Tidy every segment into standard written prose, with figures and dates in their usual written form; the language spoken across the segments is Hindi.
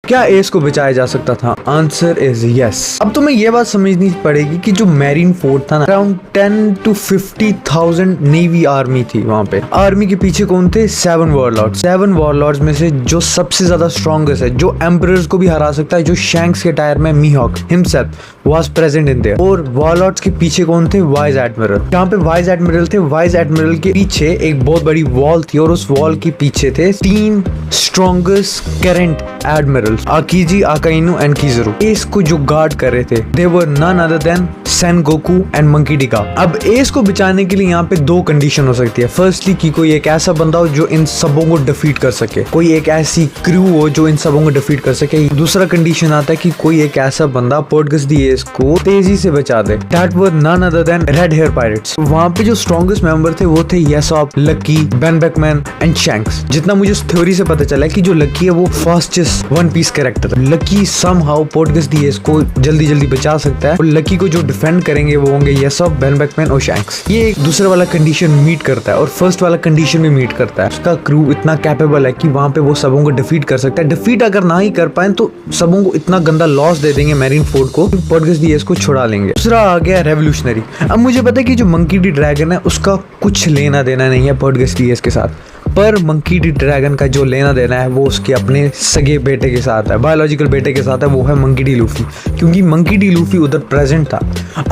क्या एस को बचाया जा सकता था? Answer is yes. अब तुम्हें यह बात समझनी पड़ेगी कि जो मैरीन फोर्ट था ना, अराउंड 10 to 50,000 नेवी आर्मी थी वहां पे। आर्मी के पीछे कौन थे? 7 वॉरलॉर्ड्स। 7 वॉरलॉर्ड्स में से जो सबसे ज्यादा स्ट्रॉन्गेस्ट है, जो एम्परर्स को भी हरा सकता है, जो शैंक्स के टायर में Mihawk himself was present in there. और वॉरलॉर्ड्स के पीछे कौन थे? Vice admiral. जहाँ पे वाइस एडमिरल थे, वाइस एडमिरल के पीछे एक बहुत बड़ी वॉल थी और उस वॉल के पीछे थे 3 strongest current admirals, Aokiji, Akainu and Kizaru. Ace को जो गार्ड कर रहे थे, they were none other than Sengoku and Monkey D का। अब एस को बचाने के लिए यहाँ पे 2 कंडीशन हो सकती है। फर्स्टली कि कोई एक ऐसा बंदा हो जो इन सबों को डिफीट कर सके, कोई एक ऐसी क्रू हो जो इन सबों को डिफीट कर सके। दूसरा कंडीशन आता है कि कोई एक ऐसा बंदा पोर्टगस दी एस को तेजी से बचा दे। That were none other than red hair pirates. वहां पे जो स्ट्रॉन्गेस्ट मेंबर थे वो थे Yasopp, Lucky, Ben Beckman and Shanks. जितना मुझे थ्योरी से पता चला है कि जो लकी है वो फास्टेस्ट वन पीस कैरेक्टर है। लकी समहाउ पोर्टगस दी एस को जल्दी बचा सकता है और लकी को जो डिफेंड करेंगे वो होंगे येसॉप, बेन बेकमैन और शैंक्स। ये एक दूसरे वाला कंडीशन मीट करता है और फर्स्ट वाला कंडीशन भी मीट करता है। उसका क्रू इतना कैपेबल है कि वहां पे वो सबों को डिफीट कर सकता है। डिफीट अगर ना ही कर पाए तो सबों को इतना गंदा लॉस दे देंगे मैरीन फोर्ट को, पोर्टगस दी एस को छुड़ा लेंगे। दूसरा आ गया रेवोल्यूशनरी। अब मुझे पता है कि जो मंकी डी ड्रैगन है उसका कुछ लेना देना नहीं है पोर्टगस दी एस के साथ, पर मंकी डी ड्रैगन का जो लेना देना है वो उसके अपने सगे बेटे के साथ है, बायोलॉजिकल बेटे के साथ है, वो है मंकी डी लूफी। क्योंकि मंकी डी लूफी उधर प्रेजेंट था।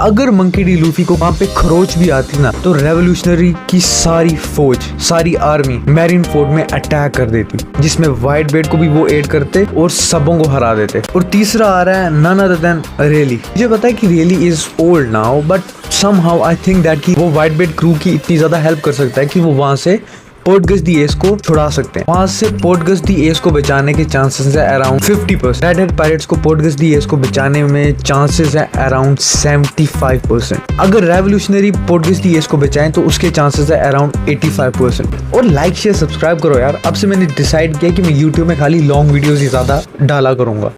अगर मंकी डी लूफी को वहां पे खरोच भी आती ना तो रेवोल्यूशनरी की सारी फौज, सारी आर्मी मैरीन फोर्ट में अटैक कर देती, जिसमें व्हाइट बेट को भी वो एड करते और सबों को हरा देते। और तीसरा आ रहा है नन अदर देन रेली। मुझे पता है कि Rayleigh is old now, but somehow I think that कि वो व्हाइट बेट क्रू की इतनी ज्यादा हेल्प कर सकता है कि वो वहां से पोर्टगस दी एस को छुड़ा सकते हैं। वहां से पोर्टगस दी एस को बचाने के चांसेस है अराउंड 50%। रेड हेड पायरेट्स को पोर्टगस दी एस को बचाने में चांसेस है अराउंड 75%। अगर रेवोल्यूशनरी पोर्टगस दी एस को बचाएं तो उसके चांसेस है अराउंड 85%। और लाइक शेयर सब्सक्राइब करो यार। अब से मैंने डिसाइड किया कि मैं यूट्यूब में खाली लॉन्ग वीडियोस ही ज्यादा डाला करूंगा।